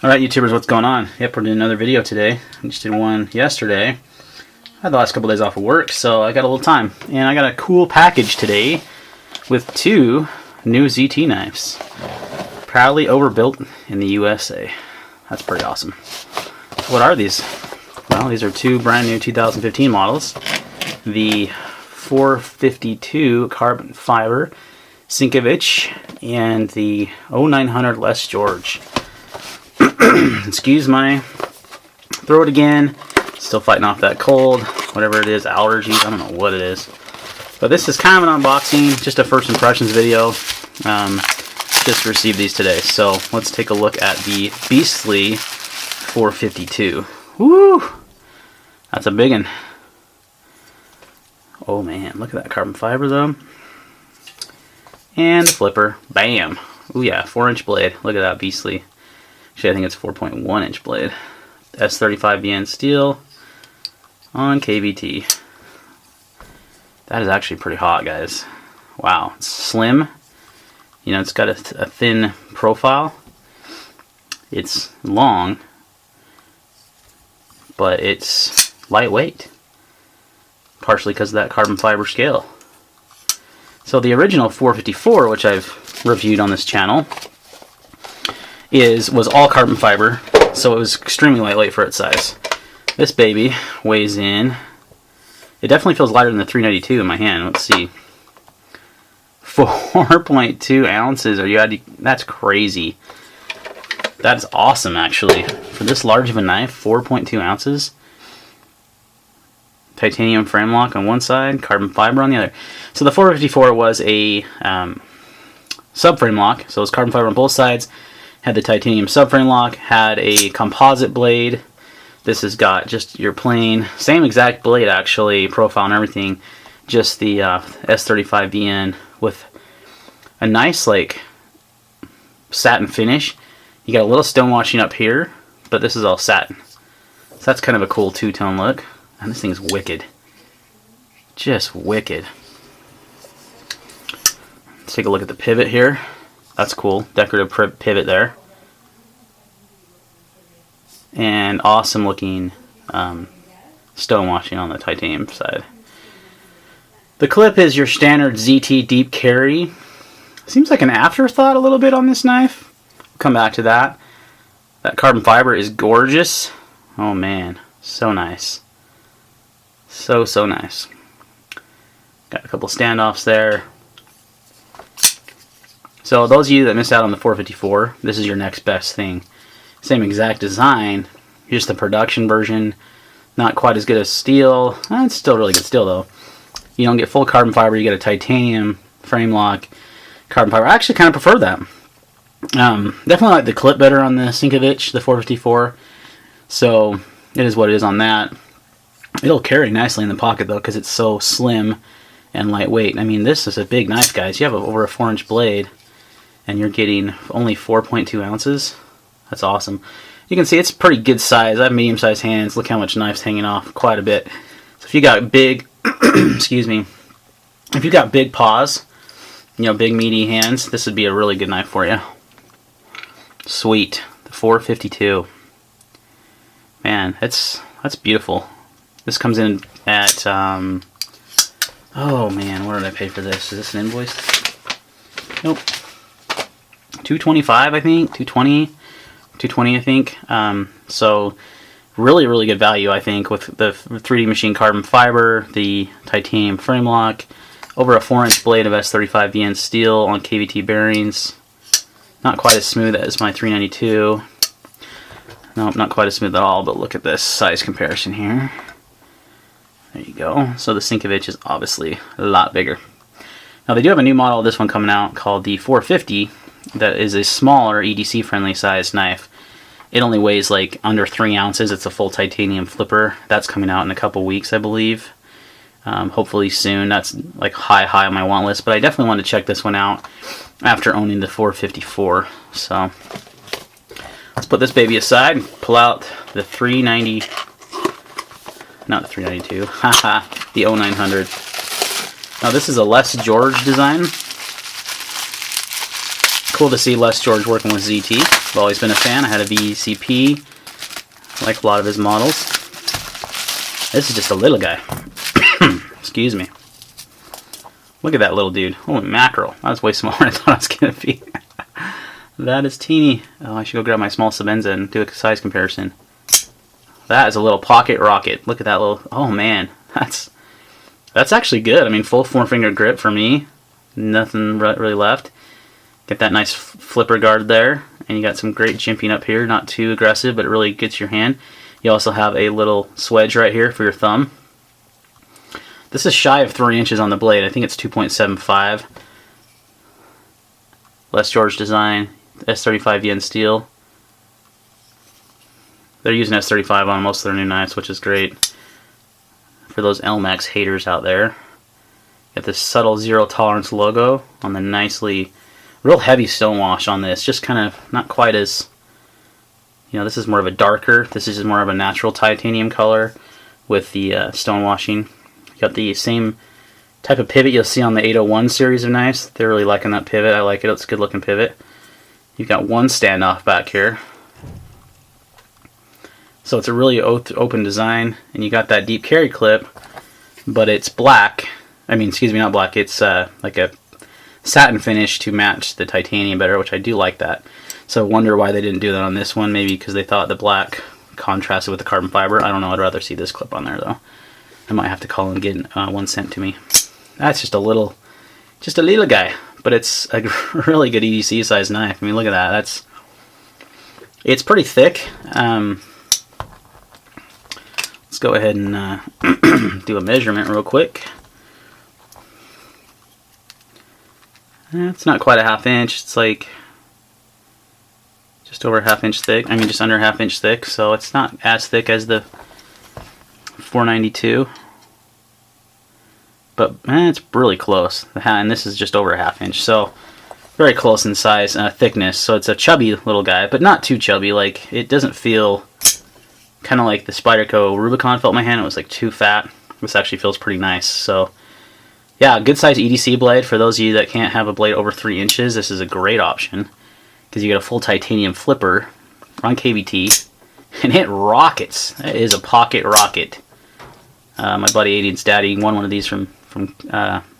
Alright YouTubers, what's going on? Yep, we're doing another video today. I just did one yesterday. I had the last couple days off of work, so I got a little time. And I got a cool package today with two new ZT knives. Proudly overbuilt in the USA. That's pretty awesome. What are these? Well, these are two brand new 2015 models. The 452 carbon fiber Sienkiewicz and the 0900 Les George. Excuse my throat again. Still fighting off that cold, whatever it is, allergies, I don't know what it is. But this is kind of an unboxing, just a first impressions video. Just received these today. So let's take a look at the Beastly 452. Woo! That's a big one. Oh man, look at that carbon fiber though. And the flipper. Bam! Ooh yeah, 4-inch blade. Look at that Beastly. Actually, I think it's 4.1-inch blade. S35VN steel on KVT. That is actually pretty hot, guys. Wow, it's slim. You know, it's got a thin profile. It's long, but it's lightweight. Partially because of that carbon fiber scale. So the original 454, which I've reviewed on this channel, was all carbon fiber, so it was extremely lightweight for its size. This baby weighs in, it definitely feels lighter than the 392 in my hand. Let's see, 4.2 ounces. That's crazy. That's awesome, actually. For this large of a knife, 4.2 ounces. Titanium frame lock on one side, carbon fiber on the other. So the 454 was a subframe lock, so it was carbon fiber on both sides. Had the titanium subframe lock, had a composite blade. This has got just your plain, same exact blade actually, profile and everything, just the S35VN with a nice like satin finish. You got a little stonewashing up here, but this is all satin. So that's kind of a cool two-tone look. And this thing's wicked. Just wicked. Let's take a look at the pivot here. That's cool. Decorative pivot there. And awesome looking stonewashing on the titanium side. The clip is your standard ZT deep carry. Seems like an afterthought a little bit on this knife. We'll come back to that. That carbon fiber is gorgeous. Oh man, so nice. So nice. Got a couple standoffs there. So those of you that missed out on the 454, this is your next best thing. Same exact design, just the production version. Not quite as good as steel. It's still really good steel though. You don't get full carbon fiber, you get a titanium frame lock carbon fiber. I actually kind of prefer that. Definitely like the clip better on the Sienkiewicz, the 454. So it is what it is on that. It'll carry nicely in the pocket though because it's so slim and lightweight. I mean, this is a big knife, guys. You have over a 4-inch blade and you're getting only 4.2 ounces. That's awesome. You can see it's pretty good size. I have medium-sized hands. Look how much knife's hanging off, quite a bit. So if you got big, excuse me, if you got big paws, you know, big meaty hands, this would be a really good knife for you. Sweet, the 452. Man, that's beautiful. This comes in at, oh man, what did I pay for this? Is this an invoice? Nope. $225, I think. $220, I think. So really good value, I think, with the 3D Machine carbon fiber, the titanium frame lock, over a 4-inch blade of S35VN steel on KVT bearings. Not quite as smooth as my 392. Nope, not quite as smooth at all, but look at this size comparison here. There you go. So the Sienkiewicz is obviously a lot bigger. Now they do have a new model of this one coming out called the 450 that is a smaller EDC friendly size knife. It only weighs like under 3 ounces. It's a full titanium flipper. That's coming out in a couple weeks, I believe. Hopefully soon. That's like high on my want list, but I definitely want to check this one out after owning the 454. So let's put this baby aside and pull out the 390. Not the 392, haha, the 0900. Now this is a Les George design. Cool to see Les George working with ZT. I've always been a fan. I had a VCP. I like a lot of his models. This is just a little guy. Excuse me. Look at that little dude. Holy mackerel. That was way smaller than I thought it was going to be. That is teeny. Oh, I should go grab my small Sebenza and do a size comparison. That is a little pocket rocket. Look at that little... Oh, man. That's actually good. I mean, full 4-finger grip for me. Nothing really left. Get that nice flipper guard there. And you got some great jimping up here. Not too aggressive, but it really gets your hand. You also have a little swedge right here for your thumb. This is shy of 3 inches on the blade. I think it's 2.75. Les George design, S35 yen steel. They're using S35 on most of their new knives, which is great for those Elmax haters out there. Got this subtle zero tolerance logo on the nicely, real heavy stonewash on this. Just kind of not quite as, you know, this is more of a darker. This is just more of a natural titanium color with the stonewashing. Got the same type of pivot you'll see on the 801 series of knives. They're really liking that pivot. I like it. It's a good looking pivot. You've got one standoff back here. So it's a really open design, and you got that deep carry clip, but it's black. I mean, excuse me, not black. It's like a satin finish to match the titanium better, which I do like that. So I wonder why they didn't do that on this one. Maybe because they thought the black contrasted with the carbon fiber. I don't know. I'd rather see this clip on there though. I might have to call and get 1 cent to me. That's just a little guy, but it's a really good EDC size knife. I mean, look at that. It's pretty thick. Let's go ahead and do a measurement real quick. It's not quite a 1/2 inch. It's like just over a 1/2 inch thick. I mean, just under a 1/2 inch thick. So it's not as thick as the 492, but it's really close. And this is just over a 1/2 inch, so very close in size and thickness. So it's a chubby little guy, but not too chubby. Like, it doesn't feel kind of like the Spyderco Rubicon felt in my hand. It was like too fat. This actually feels pretty nice. So yeah, good size EDC blade. For those of you that can't have a blade over 3 inches, this is a great option because you get a full titanium flipper on KVT, and it rockets. It is a pocket rocket. My buddy Aiden's daddy won one of these from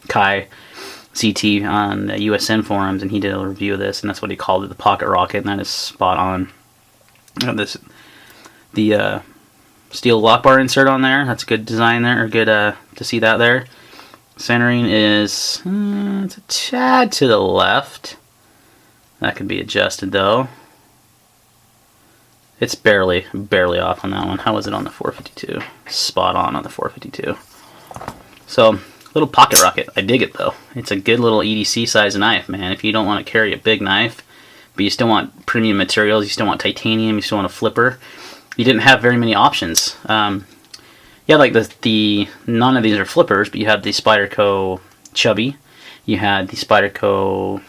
Kai CT on the USN forums, and he did a review of this, and that's what he called it, the pocket rocket, and that is spot on. The steel lock bar insert on there, that's a good design there, or good to see that there. Centering is it's a tad to the left. That can be adjusted though. It's barely off on that one. How was it on the 452? Spot on the 452. So, little pocket rocket. I dig it though. It's a good little EDC size knife, man. If you don't want to carry a big knife, but you still want premium materials, you still want titanium, you still want a flipper, you didn't have very many options. Yeah, like none of these are flippers, but you have the Spyderco Chubby. You had the Spyderco,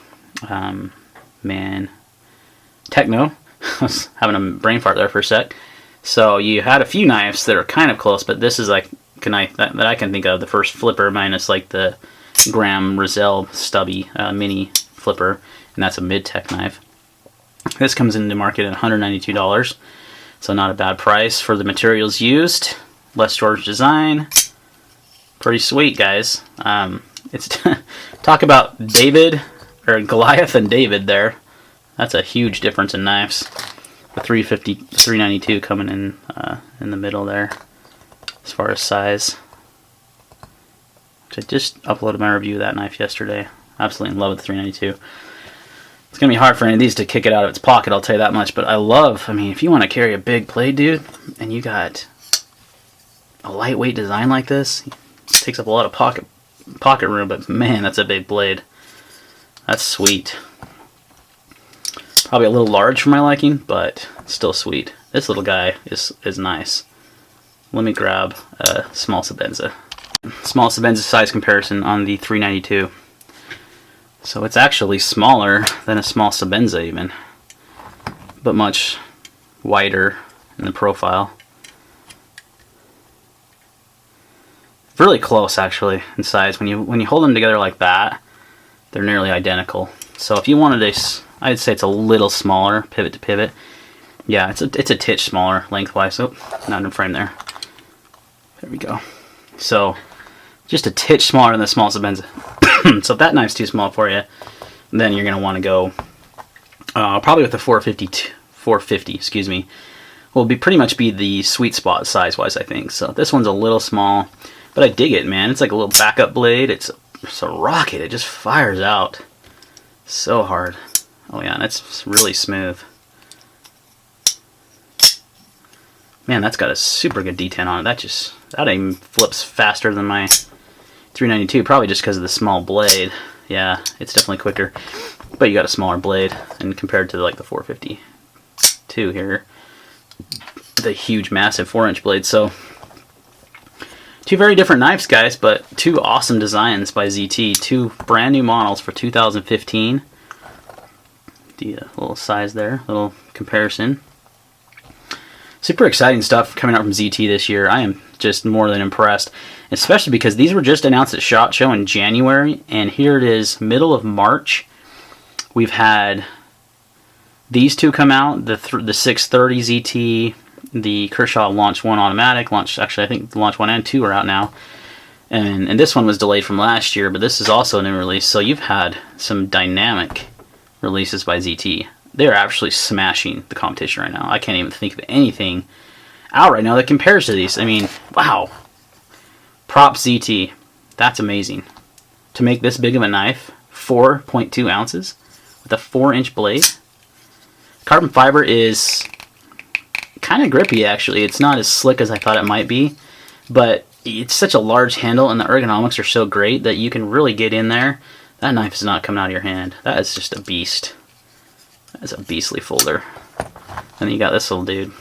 Techno. I was having a brain fart there for a sec. So you had a few knives that are kind of close, but this is like a knife that I can think of, the first flipper minus like the Graham Roselle stubby mini flipper, and that's a mid-tech knife. This comes into market at $192, so not a bad price for the materials used. Les George design, pretty sweet, guys. It's talk about David or Goliath and David there. That's a huge difference in knives. The 350, 392 coming in the middle there, as far as size. Which I just uploaded my review of that knife yesterday. Absolutely in love with the 392. It's gonna be hard for any of these to kick it out of its pocket, I'll tell you that much. But I mean, if you want to carry a big blade, dude, and you got a lightweight design like this, it takes up a lot of pocket room. But man, that's a big blade. That's sweet. Probably a little large for my liking, but still sweet. This little guy is nice. Let me grab a small Sebenza. Small Sebenza size comparison on the 392. So it's actually smaller than a small Sebenza even, but much wider in the profile. Really close actually in size. When you hold them together like that, they're nearly identical. So if you wanted I'd say it's a little smaller, pivot to pivot. Yeah, it's a titch smaller lengthwise. So not in frame there. There we go. So just a titch smaller than the small Sebenza. So if that knife's too small for you, then you're gonna want to go probably with the 450. Excuse me. Will pretty much be the sweet spot size-wise, I think. So this one's a little small, but I dig it, man. It's like a little backup blade. It's a rocket. It just fires out so hard. Oh yeah, and it's really smooth. Man, that's got a super good D10 on it. That even flips faster than my 392, probably just because of the small blade. Yeah, it's definitely quicker, but you got a smaller blade, and compared to like the 452 here, the huge, massive 4-inch blade. So two very different knives, guys, but two awesome designs by ZT. Two brand new models for 2015. The little size there, little comparison. Super exciting stuff coming out from ZT this year. I am just more than impressed, especially because these were just announced at SHOT Show in January, and here it is, middle of March. We've had these two come out, the 630 ZT, the Kershaw Launch 1 automatic. Actually, I think the Launch 1 and 2 are out now. And this one was delayed from last year, but this is also a new release. So you've had some dynamic releases by ZT. They're actually smashing the competition right now. I can't even think of anything out right now that compares to these. I mean, wow. Props ZT. That's amazing. To make this big of a knife, 4.2 ounces with a 4-inch blade. Carbon fiber is kind of grippy, actually. It's not as slick as I thought it might be, but it's such a large handle and the ergonomics are so great that you can really get in there. That knife is not coming out of your hand. That is just a beast. That's a beastly folder. And then you got this little dude.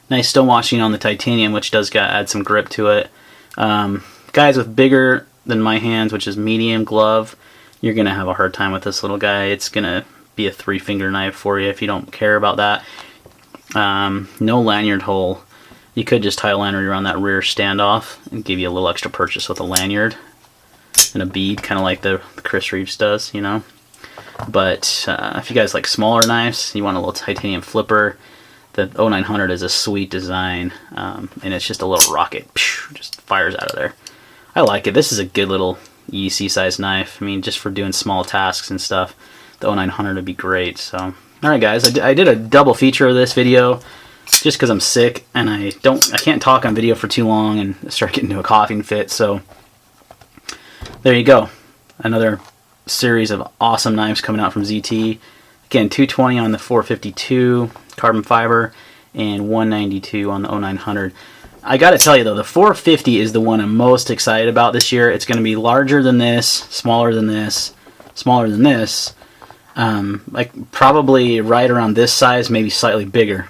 Nice stone washing on the titanium, which does add some grip to it. Guys with bigger than my hands, which is medium glove, you're going to have a hard time with this little guy. It's going to be a 3-finger knife for you if you don't care about that. No lanyard hole. You could just tie a lanyard around that rear standoff and give you a little extra purchase with a lanyard and a bead, kind of like the Chris Reeves does, you know. But if you guys like smaller knives, you want a little titanium flipper, the 0900 is a sweet design, and it's just a little rocket, just fires out of there. I like it. This is a good little EDC size knife. I mean, just for doing small tasks and stuff, the 0900 would be great. So, alright guys, I did a double feature of this video just because I'm sick and I can't talk on video for too long and start getting into a coughing fit. So there you go, another series of awesome knives coming out from ZT. Again, 220 on the 452 carbon fiber and 192 on the 0900. I gotta tell you though, the 450 is the one I'm most excited about this year. It's going to be larger than this, smaller than this, smaller than this, like probably right around this size, maybe slightly bigger.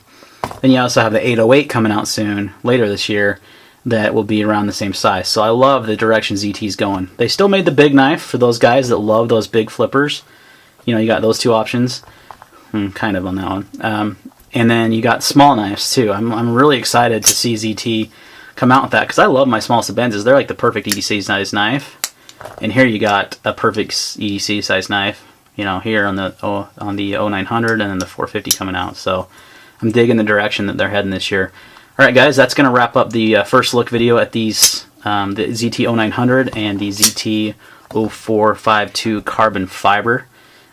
Then you also have the 808 coming out soon, later this year, that will be around the same size. So I love the direction ZT's going. They still made the big knife for those guys that love those big flippers. You know, you got those two options, kind of on that one. And then you got small knives too. I'm really excited to see ZT come out with that because I love my small Sebenzas. They're like the perfect EDC size knife. And here you got a perfect EDC size knife. You know, here on the 0900 and then the 450 coming out. So I'm digging the direction that they're heading this year. All right, guys, that's going to wrap up the first look video at these the ZT 0900 and the ZT 0452 carbon fiber.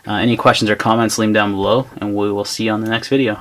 Any questions or comments, leave them down below, and we will see you on the next video.